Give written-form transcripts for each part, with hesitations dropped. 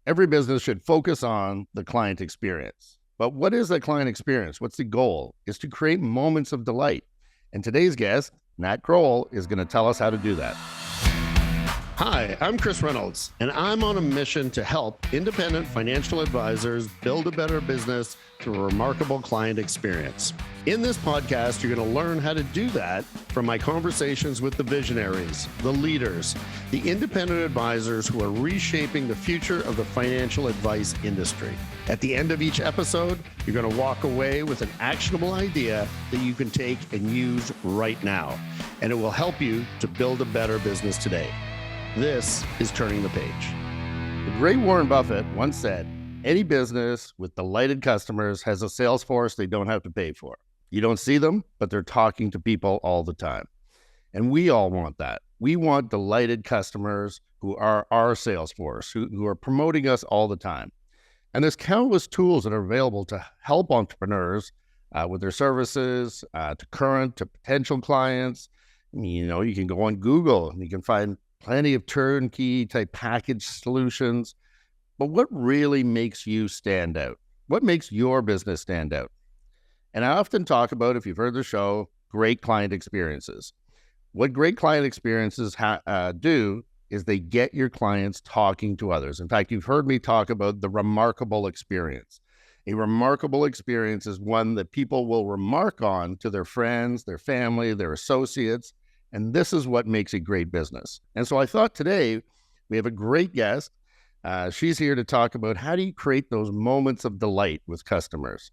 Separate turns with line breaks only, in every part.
Every business should focus on the client experience. But what is the client experience? What's the goal? Is to create moments of delight. And today's guest, Nat Korol, is going to tell us how to do that.
Hi, I'm Chris Reynolds, and I'm on a mission to help independent financial advisors build a better business through a remarkable client experience. In this podcast, you're going to learn how to do that from my conversations with the visionaries, the leaders, the independent advisors who are reshaping the future of the financial advice industry. At the end of each episode, you're going to walk away with an actionable idea that you can take and use right now, and it will help you to build a better business today. This is Turning the Page.
The great Warren Buffett once said, any business with delighted customers has a sales force they don't have to pay for. You don't see them, but they're talking to people all the time. And we all want that. We want delighted customers who are our sales force, who are promoting us all the time. And there's countless tools that are available to help entrepreneurs with their services, to current, to potential clients. You can go on Google and you can find plenty of turnkey type package solutions. But what really makes you stand out? What makes your business stand out? And I often talk about, if you've heard the show, great client experiences. What great client experiences do is they get your clients talking to others. In fact, you've heard me talk about the remarkable experience. A remarkable experience is one that people will remark on to their friends, their family, their associates. And this is what makes a great business. And so I thought today we have a great guest. She's here to talk about how do you create those moments of delight with customers?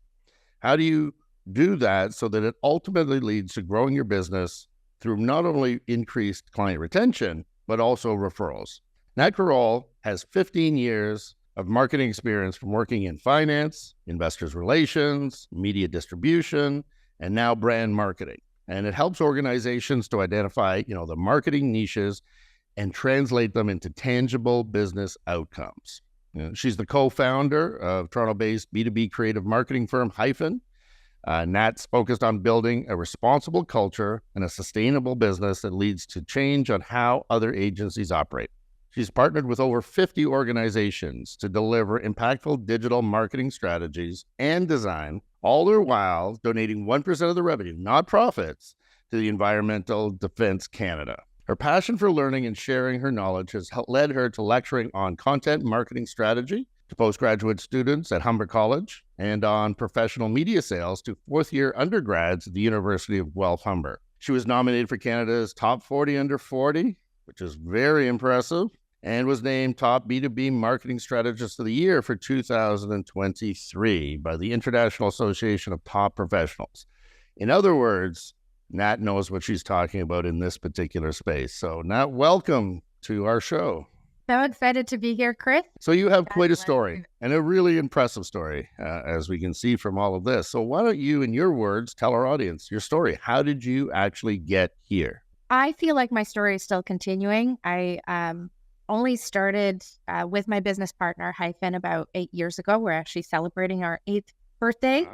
How do you do that so that it ultimately leads to growing your business through not only increased client retention, but also referrals? Nat Korol has 15 years of marketing experience from working in finance, investors relations, media distribution, and now brand marketing. And it helps organizations to identify, the marketing niches and translate them into tangible business outcomes. She's the co-founder of Toronto-based B2B creative marketing firm Hyphen. Nat's focused on building a responsible culture and a sustainable business that leads to change on how other agencies operate. She's partnered with over 50 organizations to deliver impactful digital marketing strategies and design, all the while donating 1% of the revenue, not profits, to the Environmental Defense Canada. Her passion for learning and sharing her knowledge has led her to lecturing on content marketing strategy to postgraduate students at Humber College and on professional media sales to fourth-year undergrads at the University of Guelph Humber. She was nominated for Canada's Top 40 Under 40, which is very impressive, and was named Top B2B Marketing Strategist of the Year for 2023 by the International Association of Top Professionals. In other words, Nat knows what she's talking about in this particular space. So Nat, welcome to our show.
So excited to be here, Chris.
So you have quite a story, and a really impressive story, as we can see from all of this. So why don't you, in your words, tell our audience your story? How did you actually get here?
I feel like my story is still continuing. I only started with my business partner, Hyphen, about 8 years ago. We're actually celebrating our 8th birthday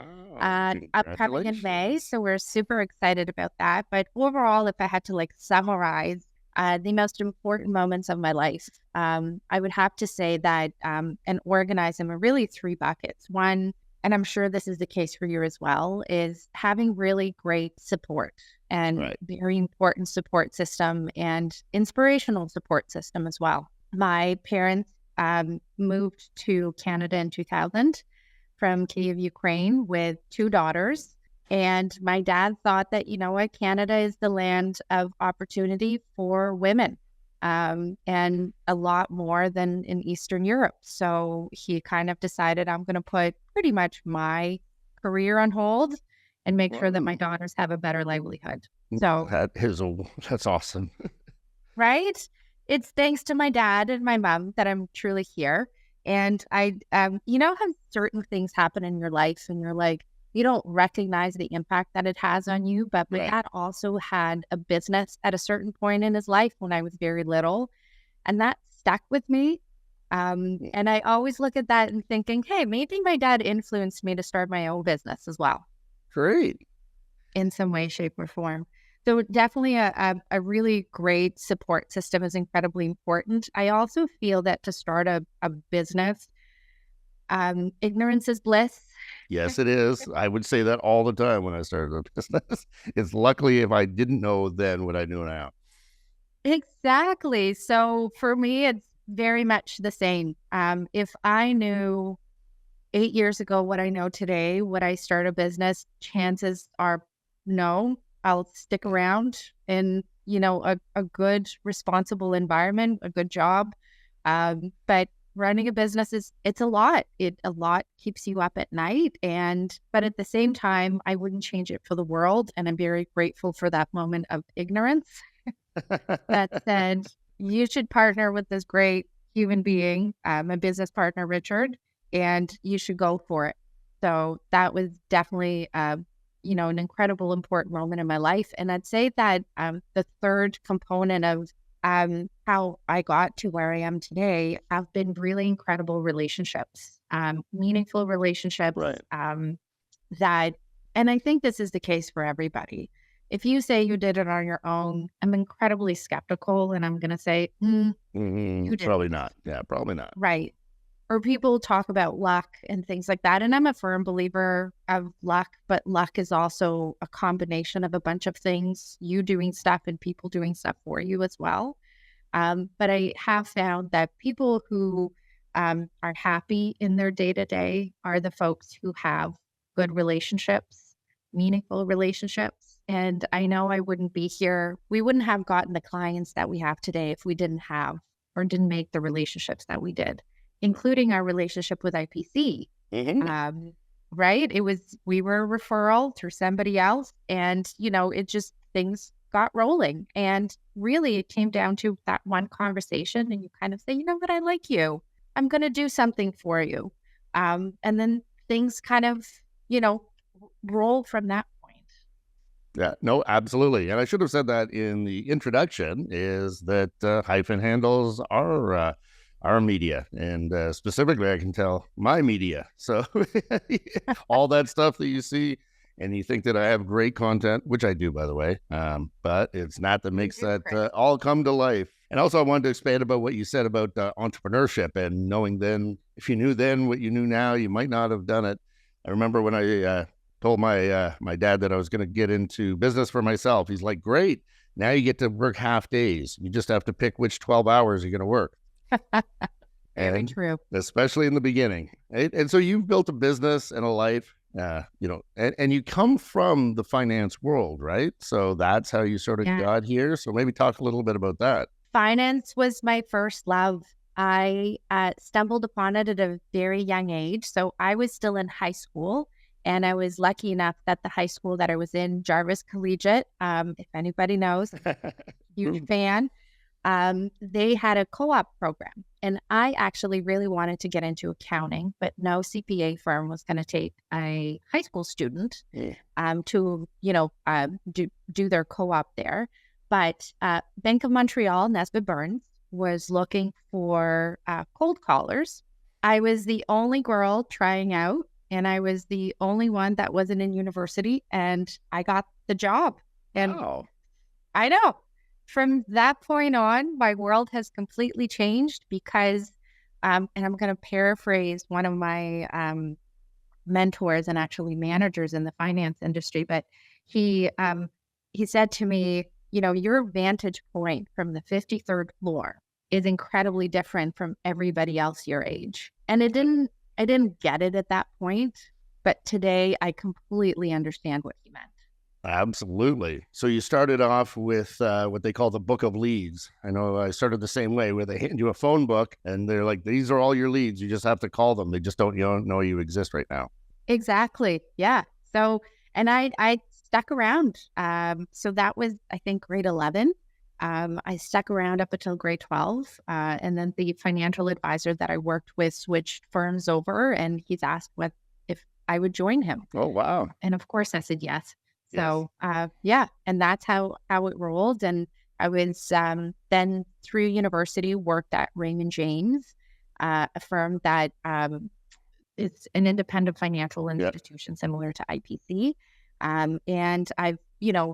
upcoming in May. So we're super excited about that. But overall, if I had to summarize the most important moments of my life, I would have to say that and organize them in really 3 buckets. One, and I'm sure this is the case for you as well, is having really great support and very important support system and inspirational support system as well. My parents moved to Canada in 2000 from Kyiv, Ukraine with 2 daughters. And my dad thought that, Canada is the land of opportunity for women and a lot more than in Eastern Europe. So he kind of decided, I'm going to put pretty much my career on hold and make sure that my daughters have a better livelihood. So
that's awesome.
Right? It's thanks to my dad and my mom that I'm truly here. And I, how certain things happen in your life and you're like, you don't recognize the impact that it has on you. But my dad also had a business at a certain point in his life when I was very little. And that stuck with me. And I always look at that and thinking, hey, maybe my dad influenced me to start my own business as well.
Great.
In some way, shape, or form. So definitely a really great support system is incredibly important. I also feel that to start a business, ignorance is bliss.
Yes, it is. I would say that all the time when I started a business. It's luckily if I didn't know then what I know now.
Exactly. So for me, it's very much the same. If I knew 8 years ago what I know today, would I start a business? Chances are no. I'll stick around in, a good, responsible environment, a good job. But running a business it's a lot. A lot keeps you up at night. But at the same time, I wouldn't change it for the world. And I'm very grateful for that moment of ignorance. That said, you should partner with this great human being, my business partner, Richard, and you should go for it. So that was definitely, an incredible, important moment in my life. And I'd say that the third component of how I got to where I am today have been really incredible relationships, meaningful relationships
Right.
that, and I think this is the case for everybody. If you say you did it on your own, I'm incredibly skeptical and I'm going to say, you didn't.
Probably not. Yeah, probably not.
Right. Or people talk about luck and things like that. And I'm a firm believer of luck, but luck is also a combination of a bunch of things, you doing stuff and people doing stuff for you as well. But I have found that people who are happy in their day-to-day are the folks who have good relationships, meaningful relationships. And I know I wouldn't be here. We wouldn't have gotten the clients that we have today if we didn't have or didn't make the relationships that we did, including our relationship with IPC. Right? We were a referral through somebody else. And, it just, things got rolling. And really, it came down to that one conversation. And you kind of say, you know what, I like you. I'm going to do something for you. And then things kind of, roll from that point.
Yeah, no, absolutely. And I should have said that in the introduction is that Hyphen handles our media. And specifically, I can tell my media. So all that stuff that you see and you think that I have great content, which I do, by the way, but it's Nat that makes that all come to life. And also I wanted to expand about what you said about entrepreneurship and knowing then, if you knew then what you knew now, you might not have done it. I remember when I told my my dad that I was going to get into business for myself. He's like, great. Now you get to work half days. You just have to pick which 12 hours you're going to work.
Very true.
Especially in the beginning. Right? And so you've built a business and a life, and you come from the finance world, right? So that's how you sort of got here. So maybe talk a little bit about that.
Finance was my first love. I stumbled upon it at a very young age. So I was still in high school. And I was lucky enough that the high school that I was in, Jarvis Collegiate, if anybody knows, huge fan, they had a co-op program. And I actually really wanted to get into accounting, but no CPA firm was going to take a high school student to, do their co-op there. But Bank of Montreal, Nesbitt Burns, was looking for cold callers. I was the only girl trying out. And I was the only one that wasn't in university, and I got the job. And I know from that point on, my world has completely changed because, and I'm going to paraphrase one of my mentors and actually managers in the finance industry, but he said to me, your vantage point from the 53rd floor is incredibly different from everybody else your age. And I didn't get it at that point, but today I completely understand what he meant.
Absolutely. So you started off with what they call the book of leads. I know I started the same way, where they hand you a phone book and they're like, these are all your leads. You just have to call them. They just don't know you exist right now.
Exactly. Yeah. So, and I stuck around. So that was, I think, grade 11. I stuck around up until grade 12. And then the financial advisor that I worked with switched firms over, and he's asked if I would join him.
Oh, wow.
And of course I said yes. So, and that's how it rolled. And I was then through university worked at Raymond James, a firm that it's an independent financial institution similar to IPC. And I've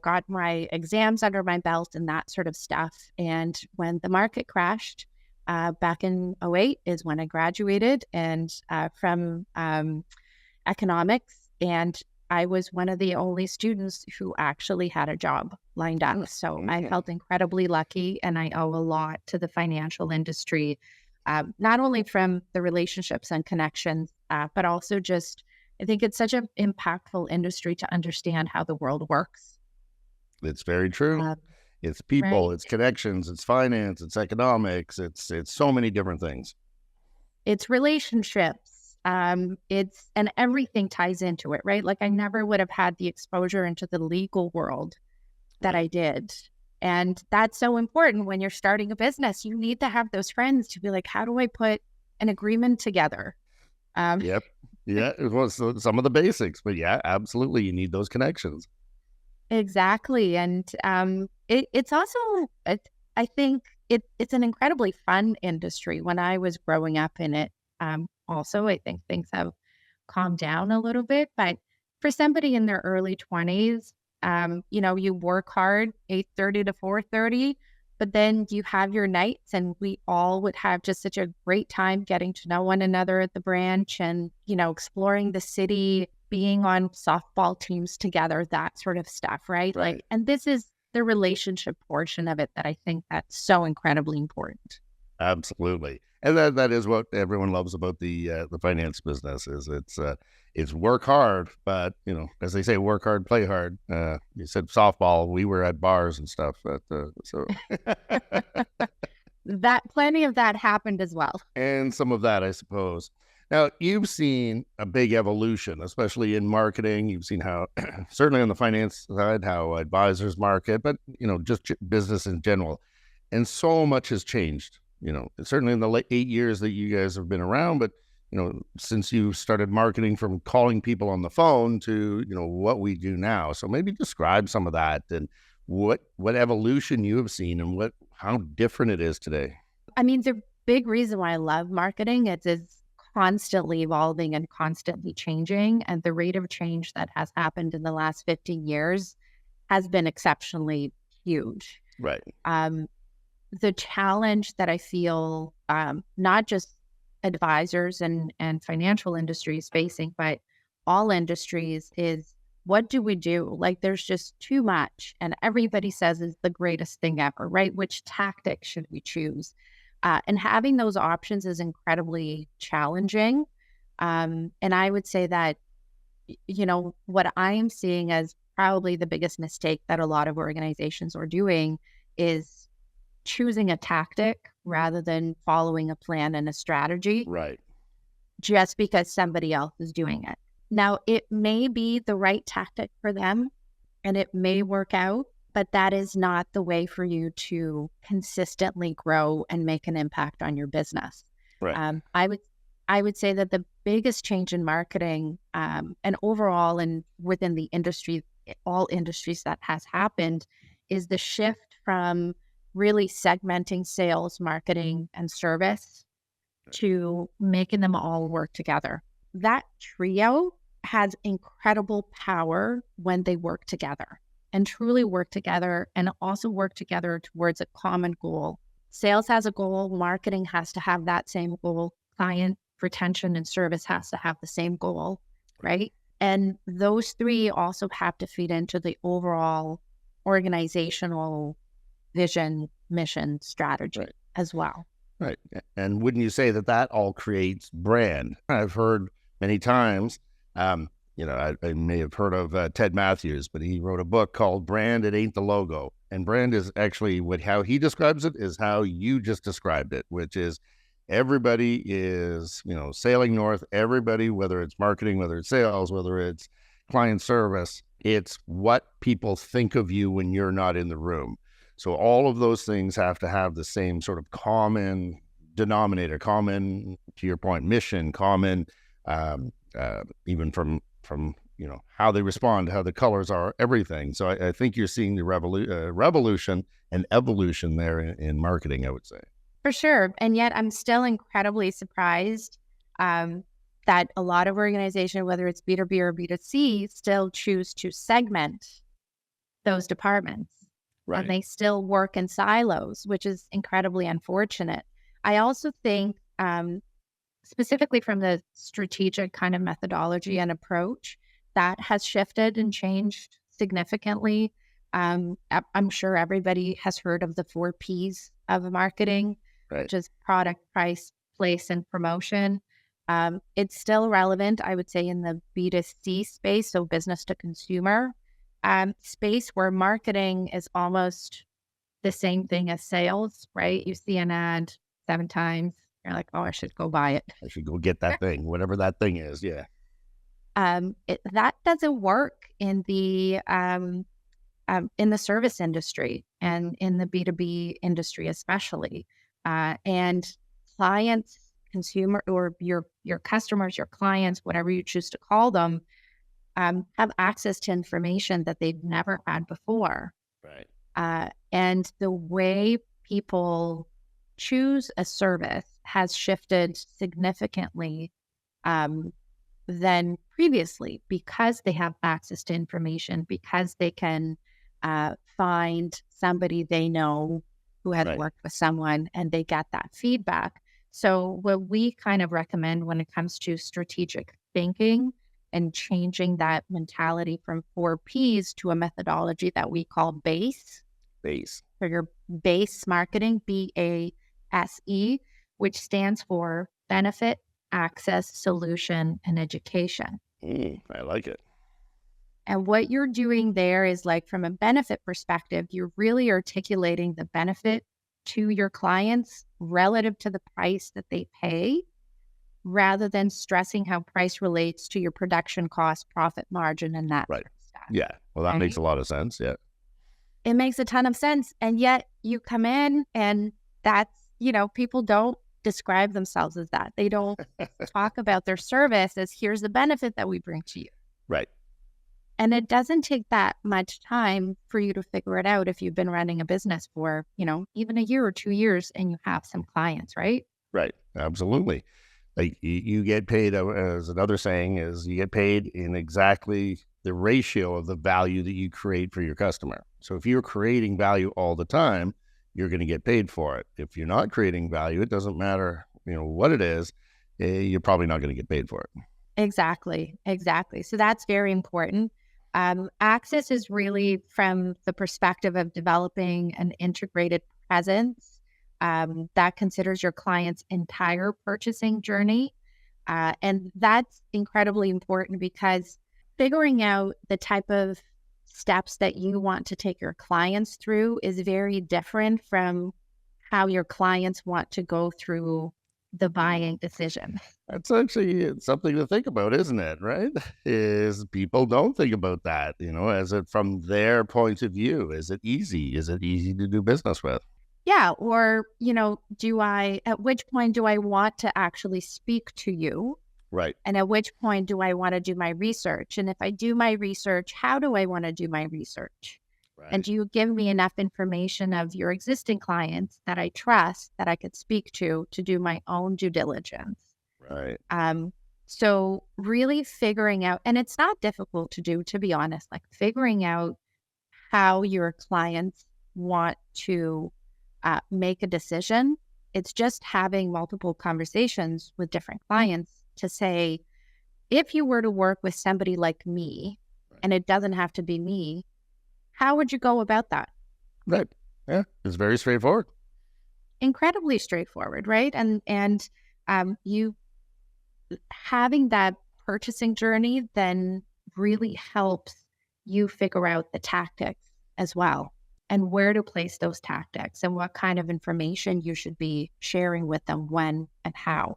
got my exams under my belt and that sort of stuff. And when the market crashed, back in '08 is when I graduated and from economics, and I was one of the only students who actually had a job lined up. So I felt incredibly lucky, and I owe a lot to the financial industry, not only from the relationships and connections, but also just, I think it's such an impactful industry to understand how the world works.
It's very true. It's people,
Right.
it's connections, it's finance, it's economics, it's so many different things.
It's relationships. And everything ties into it, right? Like I never would have had the exposure into the legal world that I did. And that's so important when you're starting a business. You need to have those friends to be like, how do I put an agreement together?
Yep. Yeah, it was some of the basics, but yeah, absolutely, you need those connections.
Exactly. And it's also, I think it's an incredibly fun industry. When I was growing up in it, also, I think things have calmed down a little bit. But for somebody in their early 20s, you work hard 8:30 to 4:30, but then you have your nights, and we all would have just such a great time getting to know one another at the branch and, exploring the city, being on softball teams together, that sort of stuff, right?
Right.
Like, and this is the relationship portion of it that I think that's so incredibly important.
Absolutely. And that is what everyone loves about the finance business is it's work hard, but as they say, work hard, play hard. You said softball, we were at bars and stuff, but so
That plenty of that happened as well.
and some of that, I suppose. Now, you've seen a big evolution, especially in marketing. You've seen how, certainly on the finance side, how advisors market, but just business in general, and so much has changed. Certainly in the late 8 years that you guys have been around, but since you started marketing from calling people on the phone to what we do now. So maybe describe some of that and what evolution you have seen and how different it is today.
I mean, the big reason why I love marketing is it's constantly evolving and constantly changing. And the rate of change that has happened in the last 15 years has been exceptionally huge.
Right.
The challenge that I feel, not just advisors and financial industries facing, but all industries is, what do we do? Like, there's just too much. And everybody says is the greatest thing ever, right? Which tactic should we choose? And having those options is incredibly challenging. And I would say that, what I am seeing as probably the biggest mistake that a lot of organizations are doing is choosing a tactic rather than following a plan and a strategy.
Right.
Just because somebody else is doing it. Now, it may be the right tactic for them and it may work out, but that is not the way for you to consistently grow and make an impact on your business.
Right.
I would say that the biggest change in marketing, and overall and within the industry, all industries, that has happened is the shift from really segmenting sales, marketing, and service to making them all work together. That trio has incredible power when they work together and truly work together, and also work together towards a common goal. Sales has a goal, marketing has to have that same goal, client retention and service has to have the same goal, right? And those three also have to feed into the overall organizational vision, mission, strategy as well.
Right. And wouldn't you say that all creates brand? I've heard many times, I may have heard of Ted Matthews, but he wrote a book called Brand, It Ain't the Logo. And brand is actually how he describes it is how you just described it, which is everybody is, sailing north. Everybody, whether it's marketing, whether it's sales, whether it's client service, it's what people think of you when you're not in the room. So all of those things have to have the same sort of common denominator, common, to your point, mission, common, even from how they respond, how the colors are, everything. So I think you're seeing the revolution and evolution there in marketing, I would say.
For sure. And yet I'm still incredibly surprised that a lot of organizations, whether it's B2B or B2C, still choose to segment those departments.
Right.
And they still work in silos, which is incredibly unfortunate. I also think, specifically from the strategic kind of methodology and approach, that has shifted and changed significantly. I'm sure everybody has heard of the 4 Ps of marketing,
Right.
which is product, price, place, and promotion. It's still relevant, I would say, in the B2C space, so business to consumer space, where marketing is almost the same thing as sales, right? You see an ad 7 times, you're like, oh, I should go buy it.
I should go get that thing, whatever that thing is. Yeah.
That doesn't work in the service industry and in the B2B industry, especially. And clients, consumer, or your customers, your clients, whatever you choose to call them, have access to information that they've never had before.
Right.
And the way people choose a service has shifted significantly than previously, because they have access to information, because they can find somebody they know who has
Right.
worked with someone, and they get that feedback. So what we kind of recommend when it comes to strategic thinking and changing that mentality from 4 Ps to a methodology that we call BASE,
Base.
for your base marketing, BASE, which stands for benefit, access, solution, and education.
I like it.
And what you're doing there is, like, from a benefit perspective, you're really articulating the benefit to your clients relative to the price that they pay, rather than stressing how price relates to your production cost, profit margin, and that
Right.
sort of stuff.
Yeah. Well, that
Right?
makes a lot of sense. Yeah.
It makes a ton of sense. And yet you come in and that's, people don't describe themselves as that. They don't talk about their service as, here's the benefit that we bring to you.
Right.
And it doesn't take that much time for you to figure it out if you've been running a business for, even a year or 2 years and you have some clients, right?
Right. Absolutely. Like you get paid, as another saying is, you get paid in exactly the ratio of the value that you create for your customer. So if you're creating value all the time, you're going to get paid for it. If you're not creating value, it doesn't matter, what it is, you're probably not going to get paid for it.
Exactly. So that's very important. Access is really from the perspective of developing an integrated presence that considers your client's entire purchasing journey. And that's incredibly important, because figuring out the type of steps that you want to take your clients through is very different from how your clients want to go through the buying decision.
That's actually something to think about, isn't it? Right? Is people don't think about that, as it from their point of view. Is it easy? Is it easy to do business with?
Yeah. Or, at which point do I want to actually speak to you?
Right.
And at which point do I want to do my research? And if I do my research, how do I want to do my research?
Right.
And do you give me enough information of your existing clients that I trust, that I could speak to do my own due diligence?
Right.
So really figuring out, and it's not difficult to do, to be honest, like figuring out how your clients want to make a decision. It's just having multiple conversations with different clients to say, if you were to work with somebody like me, and it doesn't have to be me, how would you go about that?
Right. Yeah. It's very straightforward.
Incredibly straightforward, right? And you having that purchasing journey then really helps you figure out the tactics as well, and where to place those tactics, and what kind of information you should be sharing with them, when and how.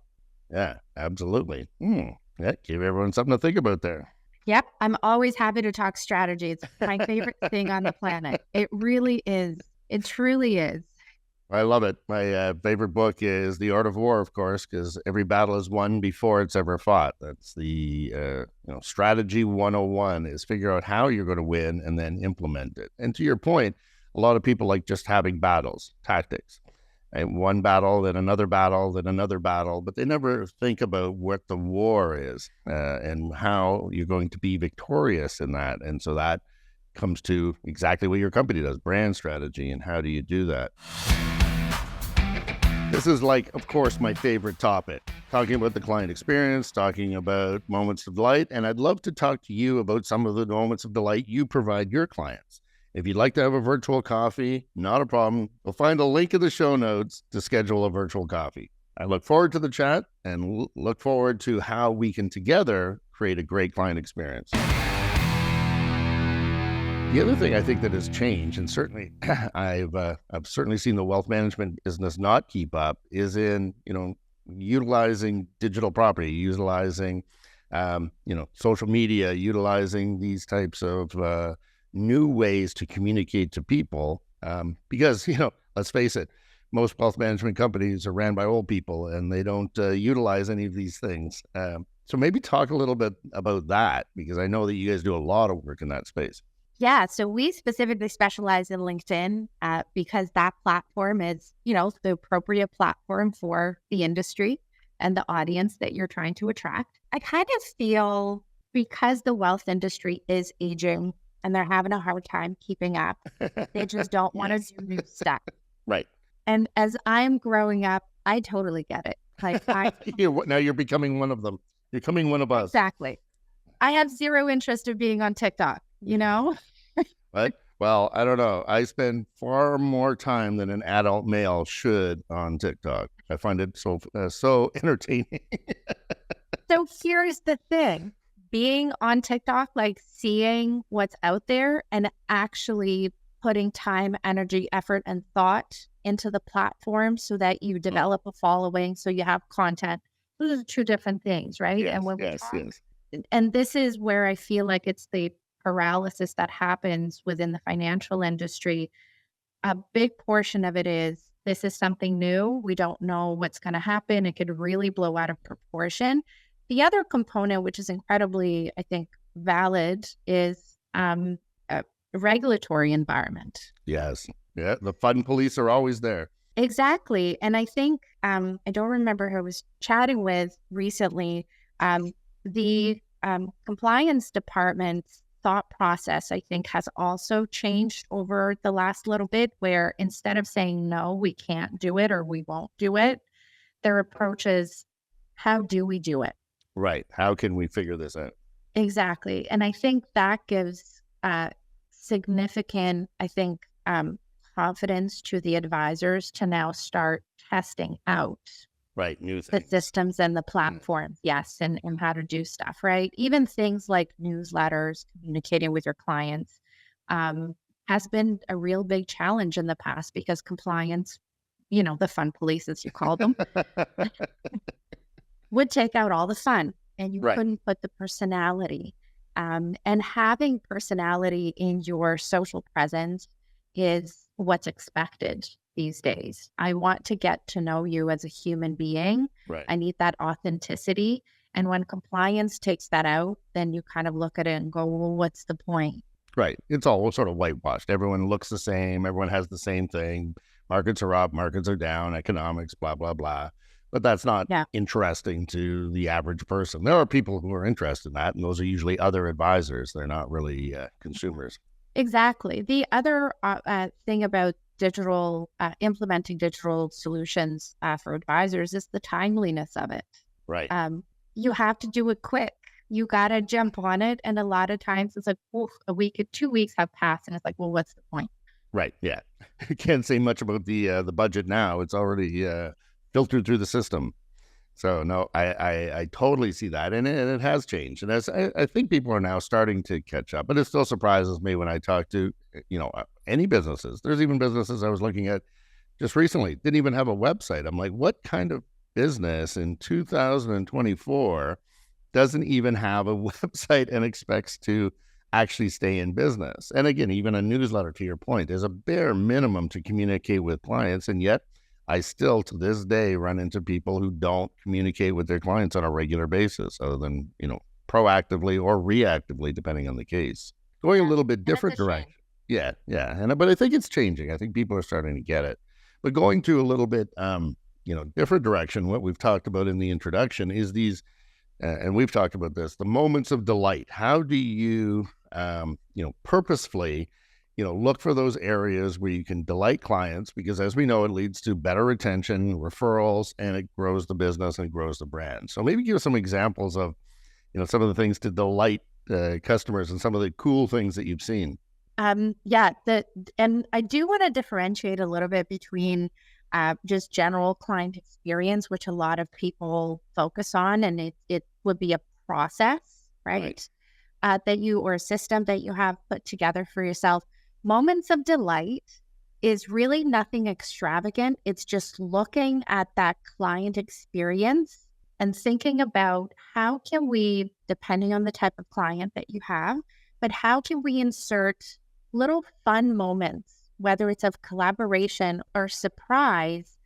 Yeah, absolutely. Yeah, give everyone something to think about there.
Yep. I'm always happy to talk strategy. It's my favorite thing on the planet. It really is. It truly is.
I love it. My favorite book is The Art of War, of course, because every battle is won before it's ever fought. That's the strategy 101, is figure out how you're going to win and then implement it. And to your point, a lot of people like just having battles, tactics. And one battle, then another battle, then another battle, but they never think about what the war is and how you're going to be victorious in that. And so that comes to exactly what your company does, brand strategy, and how do you do that. This is like, of course, my favorite topic, talking about the client experience, talking about moments of delight, and I'd love to talk to you about some of the moments of delight you provide your clients. If you'd like to have a virtual coffee, not a problem. We'll find a link in the show notes to schedule a virtual coffee. I look forward to the chat and look forward to how we can together create a great client experience. The other thing I think that has changed, and certainly I've certainly seen the wealth management business not keep up, is in, utilizing digital property, utilizing, social media, utilizing these types of new ways to communicate to people. Because, let's face it, most wealth management companies are ran by old people and they don't utilize any of these things. So maybe talk a little bit about that, because I know that you guys do a lot of work in that space.
Yeah, so we specifically specialize in LinkedIn because that platform is, the appropriate platform for the industry and the audience that you're trying to attract. I kind of feel because the wealth industry is aging and they're having a hard time keeping up, they just don't want to do new stuff.
Right.
And as I'm growing up, I totally get it. Like
now you're becoming one of them. You're becoming one of us.
Exactly. I have zero interest in being on TikTok,
What? Well, I don't know. I spend far more time than an adult male should on TikTok. I find it so entertaining.
So here's the thing. Being on TikTok, like seeing what's out there and actually putting time, energy, effort, and thought into the platform so that you develop a following, so you have content. Those are two different things, right?
Yes,
and when
yes.
And this is where I feel like it's the paralysis that happens within the financial industry. A big portion of it is, this is something new. We don't know what's going to happen. It could really blow out of proportion. The other component, which is incredibly, I think, valid, is a regulatory environment.
Yes. Yeah. The fun police are always there.
Exactly. And I think, I don't remember who I was chatting with recently, the compliance department's thought process, I think, has also changed over the last little bit, where instead of saying, no, we can't do it or we won't do it, their approach is, how do we do it?
Right. How can we figure this out?
Exactly. And I think that gives significant, confidence to the advisors to now start testing out
new
the systems and the platforms, yes, and how to do stuff, right? Even things like newsletters, communicating with your clients, has been a real big challenge in the past, because compliance, the fun police, as you call them, would take out all the fun, and you couldn't put the personality. And having personality in your social presence is what's expected these days. I want to get to know you as a human being.
Right.
I need that authenticity. And when compliance takes that out, then you kind of look at it and go, well, what's the point?
Right. It's all sort of whitewashed. Everyone looks the same. Everyone has the same thing. Markets are up, markets are down, economics, blah, blah, blah. But that's not interesting to the average person. There are people who are interested in that, and those are usually other advisors. They're not really consumers.
Exactly. The other thing about implementing digital solutions for advisors is the timeliness of it.
Right.
You have to do it quick. You got to jump on it. And a lot of times it's like, a week or 2 weeks have passed. And it's like, well, what's the point?
Right. Yeah. You can't say much about the budget now. It's already filtered through the system. So no, I totally see that, and it has changed, and as I think people are now starting to catch up. But it still surprises me when I talk to any businesses. There's even businesses I was looking at just recently didn't even have a website. I'm like, what kind of business in 2024 doesn't even have a website and expects to actually stay in business? And again, even a newsletter, to your point, there's a bare minimum to communicate with clients, and yet I still, to this day, run into people who don't communicate with their clients on a regular basis, other than, proactively or reactively, depending on the case. Going a little bit different direction. Yeah. But I think it's changing. I think people are starting to get it. But going to a little bit, different direction, what we've talked about in the introduction is these, and we've talked about this, the moments of delight. How do you purposefully, look for those areas where you can delight clients, because as we know, it leads to better retention, referrals, and it grows the business and grows the brand. So maybe give us some examples of, some of the things to delight customers and some of the cool things that you've seen.
And I do want to differentiate a little bit between just general client experience, which a lot of people focus on, and it would be a process, right? Or a system that you have put together for yourself. Moments of delight is really nothing extravagant. It's just looking at that client experience and thinking about how can we, depending on the type of client that you have, but how can we insert little fun moments, whether it's of collaboration or surprise,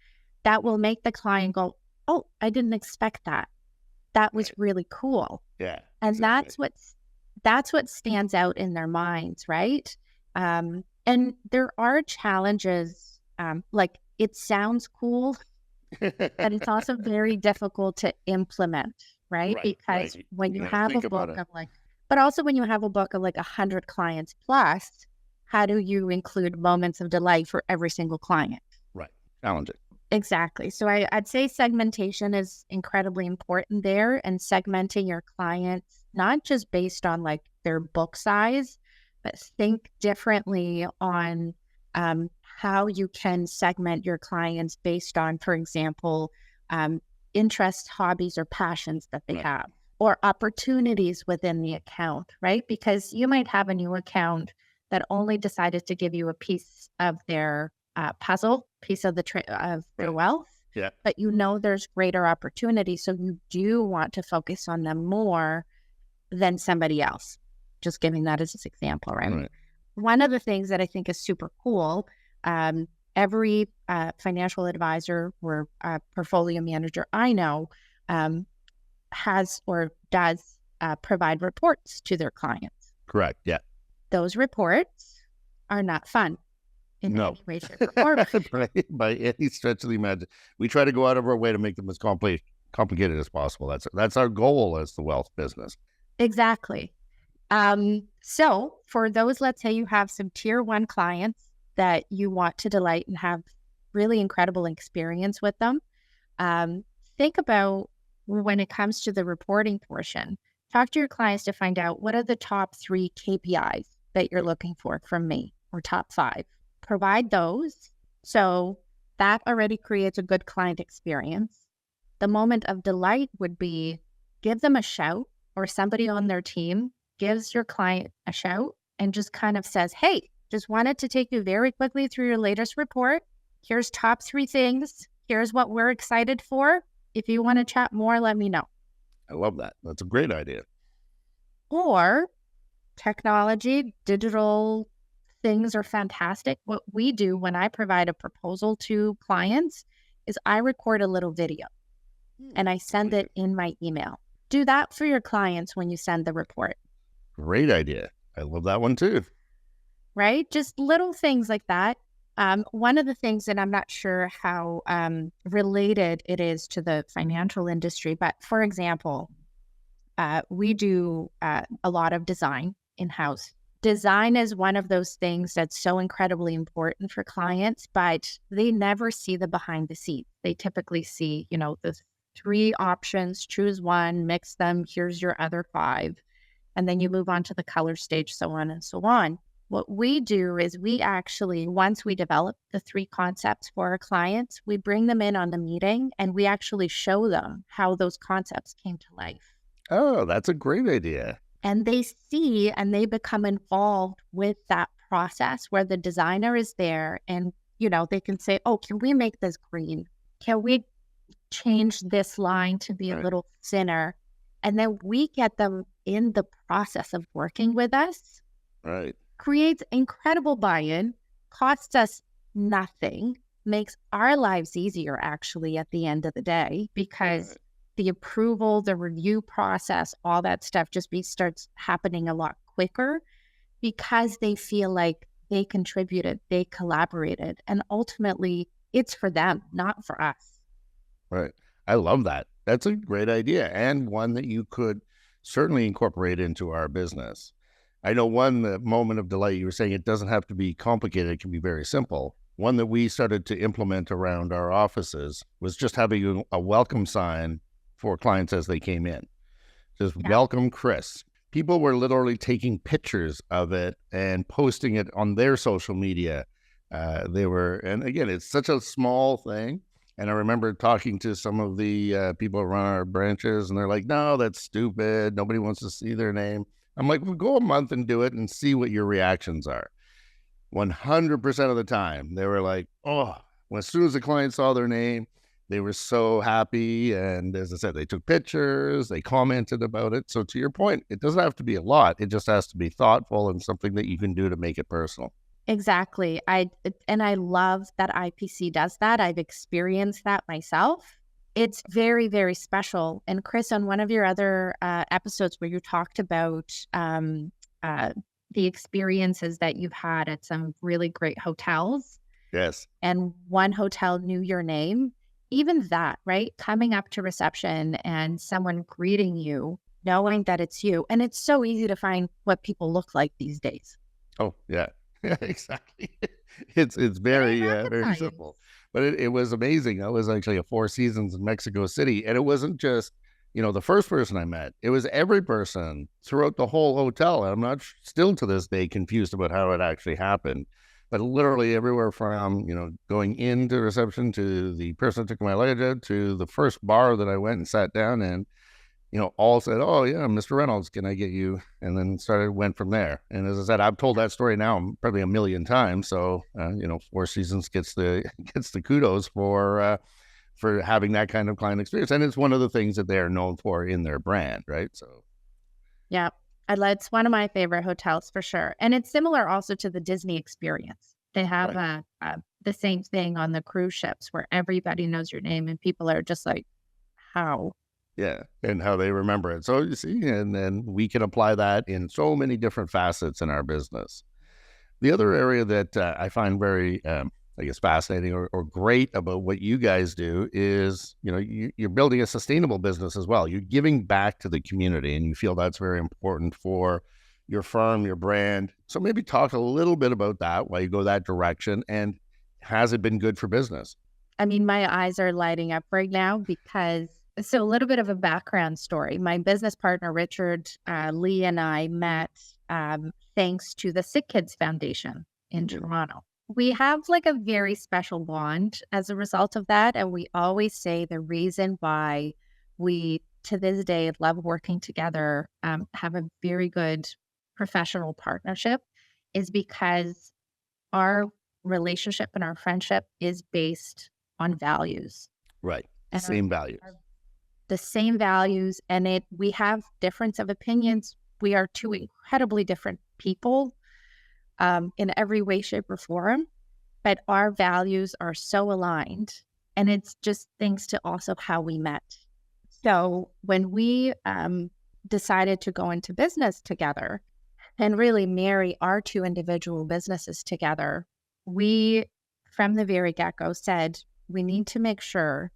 that will make the client go, oh, I didn't expect that. That was really cool.
Yeah.
And exactly. That's what stands out in their minds, right? And there are challenges, like it sounds cool, but it's also very difficult to implement, right? Because when you have a book of but also when you have a book of 100 clients plus, how do you include moments of delight for every single client?
Right. Challenging.
Exactly. So I'd say segmentation is incredibly important there, and segmenting your clients, not just based on their book size, but think differently on how you can segment your clients based on, for example, interests, hobbies, or passions that they have, or opportunities within the account, right? Because you might have a new account that only decided to give you a piece of their puzzle, piece of their wealth, but there's greater opportunity. So you do want to focus on them more than somebody else. Just giving that as an example, right? One of the things that I think is super cool, every financial advisor or portfolio manager I know has or does provide reports to their clients.
Correct. Yeah.
Those reports are not fun in any way, shape, or form.
By any stretch of the imagination. We try to go out of our way to make them as complicated as possible. That's our goal as the wealth business.
Exactly. So for those, let's say you have some tier 1 clients that you want to delight and have really incredible experience with them. Think about when it comes to the reporting portion, talk to your clients to find out what are the top 3 KPIs that you're looking for from me, or top 5. Provide those. So that already creates a good client experience. The moment of delight would be give them a shout, or somebody on their team gives your client a shout and just kind of says, hey, just wanted to take you very quickly through your latest report. Here's top 3 things. Here's what we're excited for. If you want to chat more, let me know.
I love that. That's a great idea.
Or technology, digital things are fantastic. What we do when I provide a proposal to clients is I record a little video and I send it in my email. Do that for your clients when you send the report.
Great idea. I love that one too.
Right? Just little things like that. One of the things that I'm not sure how related it is to the financial industry, but for example, we do a lot of design in-house. Design is one of those things that's so incredibly important for clients, but they never see the behind the scenes. They typically see, the 3 options, choose one, mix them, here's your other 5. And then you move on to the color stage, so on and so on. What we do is we actually, once we develop the 3 concepts for our clients, we bring them in on the meeting and we actually show them how those concepts came to life.
Oh, that's a great idea.
And they see and they become involved with that process where the designer is there and, they can say, oh, can we make this green? Can we change this line to be a little thinner? And then we get them in the process of working with us.
Right.
Creates incredible buy-in, costs us nothing, makes our lives easier actually at the end of the day, because the approval, the review process, all that stuff just starts happening a lot quicker because they feel like they contributed, they collaborated, and ultimately it's for them, not for us.
Right. I love that. That's a great idea, and one that you could certainly incorporate into our business. I know one moment of delight, you were saying it doesn't have to be complicated. It can be very simple. One that we started to implement around our offices was just having a welcome sign for clients as they came in. Just welcome Chris. People were literally taking pictures of it and posting it on their social media. And again, it's such a small thing. And I remember talking to some of the people around our branches, and they're like, no, that's stupid. Nobody wants to see their name. I'm like, well, go a month and do it and see what your reactions are. 100% of the time, they were like, oh, as soon as the client saw their name, they were so happy. And as I said, they took pictures, they commented about it. So to your point, it doesn't have to be a lot. It just has to be thoughtful and something that you can do to make it personal.
Exactly. I love that IPC does that. I've experienced that myself. It's very, very special. And Chris, on one of your other episodes where you talked about the experiences that you've had at some really great hotels.
Yes.
And one hotel knew your name. Even that, right? Coming up to reception and someone greeting you, knowing that it's you. And it's so easy to find what people look like these days.
Oh, yeah. Yeah, exactly. It's very very simple, but it was amazing. I was actually a Four Seasons in Mexico City, and it wasn't just the first person I met. It was every person throughout the whole hotel. And I'm not still to this day confused about how it actually happened, but literally everywhere from going into reception to the person that took my luggage out to the first bar that I went and sat down in. All said, oh, yeah, Mr. Reynolds, can I get you? And then went from there. And as I said, I've told that story now probably a million times. So, Four Seasons gets the kudos for having that kind of client experience. And it's one of the things that they're known for in their brand, right? So,
yeah, it's one of my favorite hotels for sure. And it's similar also to the Disney experience. They have the same thing on the cruise ships where everybody knows your name and people are just like, how?
Yeah, and how they remember it. So you see, and then we can apply that in so many different facets in our business. The other area that I find very, fascinating or great about what you guys do is, you're building a sustainable business as well. You're giving back to the community, and you feel that's very important for your firm, your brand. So maybe talk a little bit about that, why you go that direction, and has it been good for business?
I mean, my eyes are lighting up right now because so a little bit of a background story. My business partner, Richard Lee, and I met thanks to the Sick Kids Foundation in Toronto. We have like a very special bond as a result of that. And we always say the reason why we, to this day, love working together, have a very good professional partnership is because our relationship and our friendship is based on values.
Right. And same values.
The same values, and we have difference of opinions. We are two incredibly different people in every way, shape, or form, but our values are so aligned, and it's just thanks to also how we met. So when we decided to go into business together and really marry our two individual businesses together, we, from the very get-go, said we need to make sure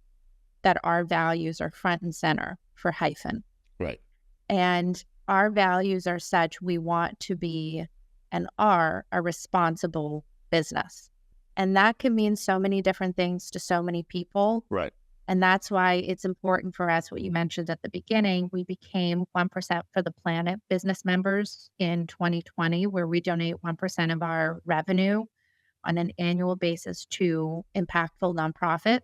that our values are front and center for Hyphen.
Right.
And our values are such, we want to be and are a responsible business. And that can mean so many different things to so many people.
Right.
And that's why it's important for us, what you mentioned at the beginning, we became 1% for the Planet business members in 2020, where we donate 1% of our revenue on an annual basis to impactful nonprofits.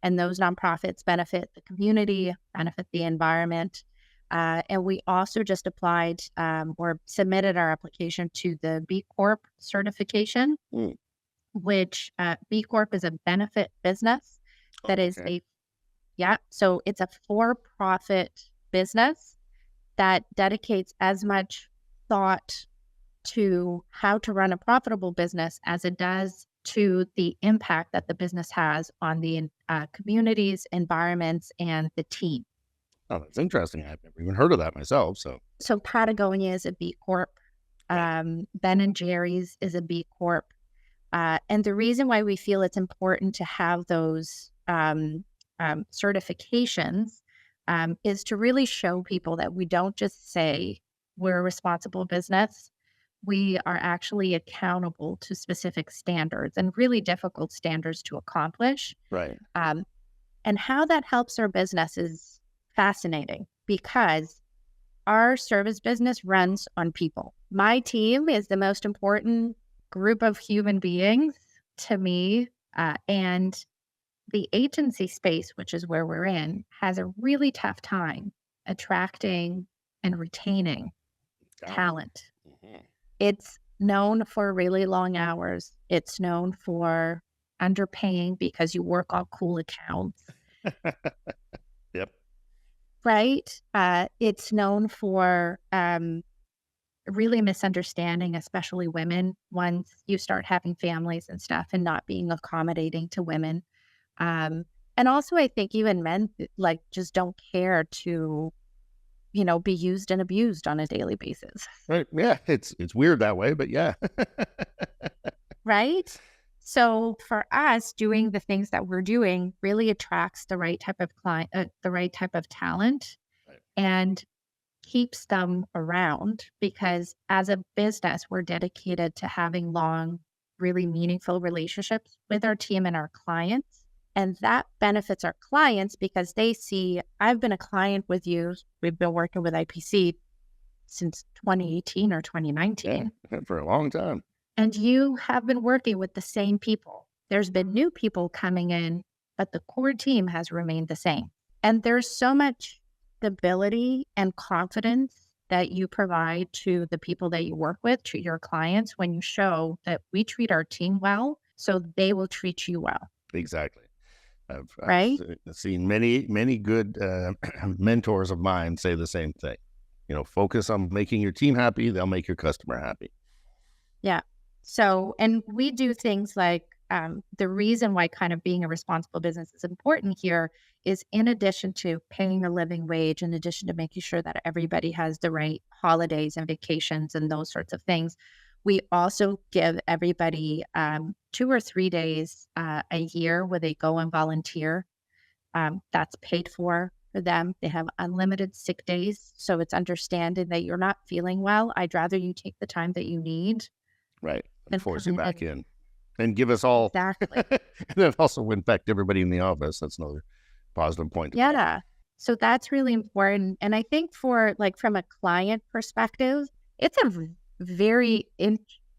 And those nonprofits benefit the community, benefit the environment. And we also just applied or submitted our application to the B Corp certification, which B Corp is a benefit business that is so it's a for-profit business that dedicates as much thought to how to run a profitable business as it does to the impact that the business has on the communities, environments, and the team.
Oh, that's interesting. I've never even heard of that myself.
So Patagonia is a B Corp. Ben and Jerry's is a B Corp. And the reason why we feel it's important to have those certifications is to really show people that we don't just say we're a responsible business, we are actually accountable to specific standards and really difficult standards to accomplish.
Right.
And how that helps our business is fascinating because our service business runs on people. My team is the most important group of human beings to me. And the agency space, which is where we're in, has a really tough time attracting and retaining talent.
Mm-hmm.
It's known for really long hours. It's known for underpaying because you work on cool accounts.
Yep.
Right? It's known for really misunderstanding, especially women, once you start having families and stuff and not being accommodating to women. And also, I think even men like just don't care to, be used and abused on a daily basis.
Right. Yeah. It's weird that way, but yeah.
Right? So for us, doing the things that we're doing really attracts the right type of client, the right type of talent,
Right.
and keeps them around because as a business, we're dedicated to having long, really meaningful relationships with our team and our clients. And that benefits our clients because they see, I've been a client with you. We've been working with IPC since 2018 or 2019.
Yeah, for a long time.
And you have been working with the same people. There's been new people coming in, but the core team has remained the same. And there's so much stability and confidence that you provide to the people that you work with, to your clients, when you show that we treat our team well, so they will treat you well.
Exactly. I've seen many good mentors of mine say the same thing. Focus on making your team happy. They'll make your customer happy.
Yeah. So, and we do things like the reason why kind of being a responsible business is important here is in addition to paying a living wage, in addition to making sure that everybody has the right holidays and vacations and those sorts of things, we also give everybody 2 or 3 days a year where they go and volunteer. That's paid for them. They have unlimited sick days. So it's understanding that you're not feeling well. I'd rather you take the time that you need.
Right. And force you back in and give us all.
Exactly.
And it also infect everybody in the office. That's another positive point.
Yeah. So that's really important. And I think from a client perspective, it's a very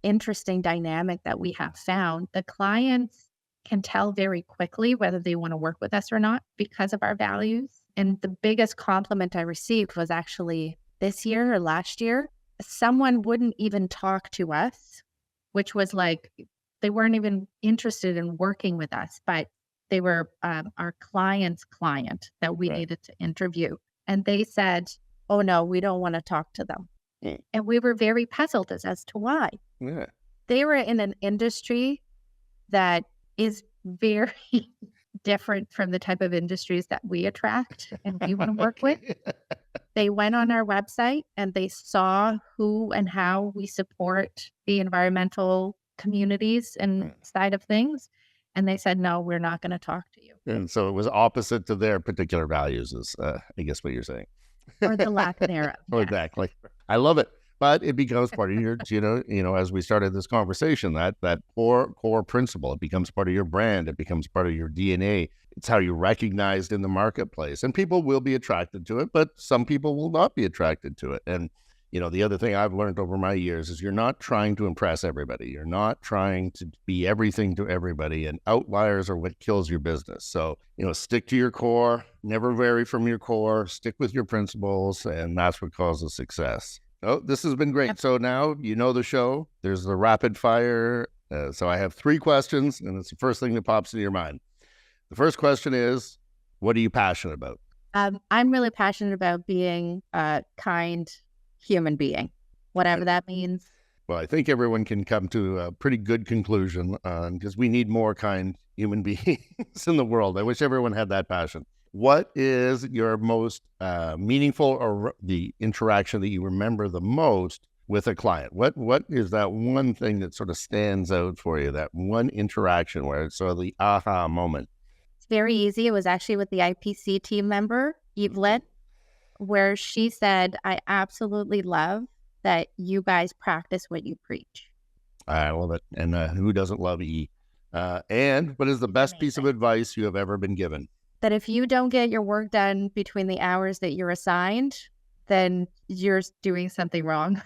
interesting dynamic that we have found. The clients can tell very quickly whether they want to work with us or not because of our values. And the biggest compliment I received was actually this year or last year. Someone wouldn't even talk to us, which was like, they weren't even interested in working with us, but they were our client's client that we needed to interview. And they said, oh no, we don't want to talk to them. And we were very puzzled as to why.
Yeah.
They were in an industry that is very different from the type of industries that we attract and we want to work with. They went on our website and they saw who and how we support the environmental communities and side of things. And they said, no, we're not going to talk to you.
And so it was opposite to their particular values is, I guess what you're saying.
Or the lack thereof.
Oh, exactly. I love it. But it becomes part of your, as we started this conversation, that core principle, it becomes part of your brand. It becomes part of your DNA. It's how you're recognized in the marketplace. And people will be attracted to it, but some people will not be attracted to it. And, the other thing I've learned over my years is you're not trying to impress everybody. You're not trying to be everything to everybody. And outliers are what kills your business. So, stick to your core, never vary from your core, stick with your principles, and that's what causes success. Oh, this has been great. So now you know the show. There's the rapid fire. So I have 3 questions, and it's the first thing that pops into your mind. The first question is, what are you passionate about?
I'm really passionate about being a kind human being, whatever that means.
Well, I think everyone can come to a pretty good conclusion because we need more kind human beings in the world. I wish everyone had that passion. What is your most meaningful or the interaction that you remember the most with a client? What is that one thing that sort of stands out for you, that one interaction where it's sort of the aha moment?
It's very easy. It was actually with the IPC team member, Evelyn. where she said, I absolutely love that you guys practice what you preach.
I love it. And who doesn't love E? And what is the best piece of advice you have ever been given?
That if you don't get your work done between the hours that you're assigned, then you're doing something wrong.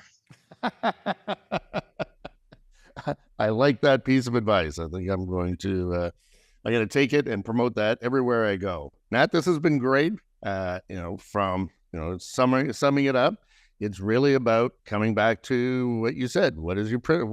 I like that piece of advice. I think I'm going to take it and promote that everywhere I go. Nat, this has been great. From summing it up, it's really about coming back to what you said. What is a brand?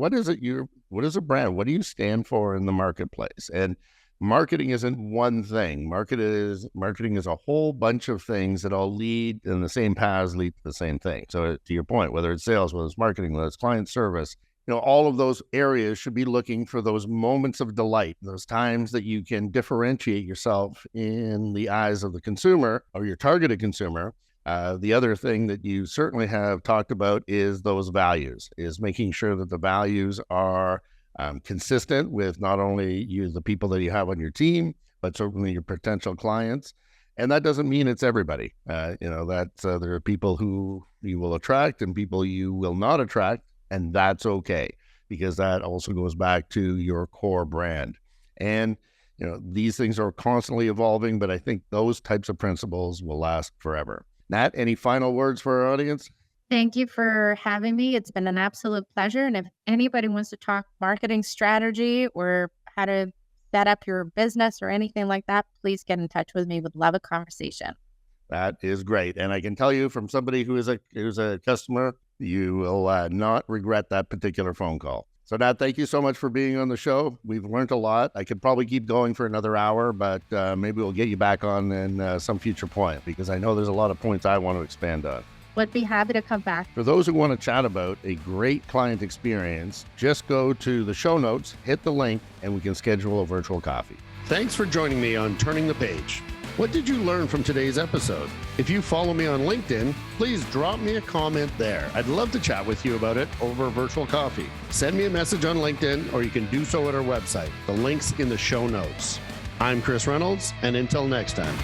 What do you stand for in the marketplace? And marketing isn't one thing. Marketing is a whole bunch of things that all lead in the same paths, lead to the same thing. So to your point, whether it's sales, whether it's marketing, whether it's client service, all of those areas should be looking for those moments of delight, those times that you can differentiate yourself in the eyes of the consumer or your targeted consumer. The other thing that you certainly have talked about is those values, is making sure that the values are consistent with not only the people that you have on your team, but certainly your potential clients. And that doesn't mean it's everybody. There are people who you will attract and people you will not attract. And that's okay, because that also goes back to your core brand. And, these things are constantly evolving, but I think those types of principles will last forever. Nat, any final words for our audience?
Thank you for having me. It's been an absolute pleasure. And if anybody wants to talk marketing strategy or how to set up your business or anything like that, please get in touch with me. Would love a conversation.
That is great. And I can tell you from somebody who's a customer, you will not regret that particular phone call. So Nat, thank you so much for being on the show. We've learned a lot. I could probably keep going for another hour, but maybe we'll get you back on in some future point, because I know there's a lot of points I want to expand on.
Would be happy to come back.
For those who want to chat about a great client experience, just go to the show notes, hit the link, and we can schedule a virtual coffee.
Thanks for joining me on Turning the Page. What did you learn from today's episode? If you follow me on LinkedIn, please drop me a comment there. I'd love to chat with you about it over virtual coffee. Send me a message on LinkedIn, or you can do so at our website. The link's in the show notes. I'm Chris Reynolds, and until next time.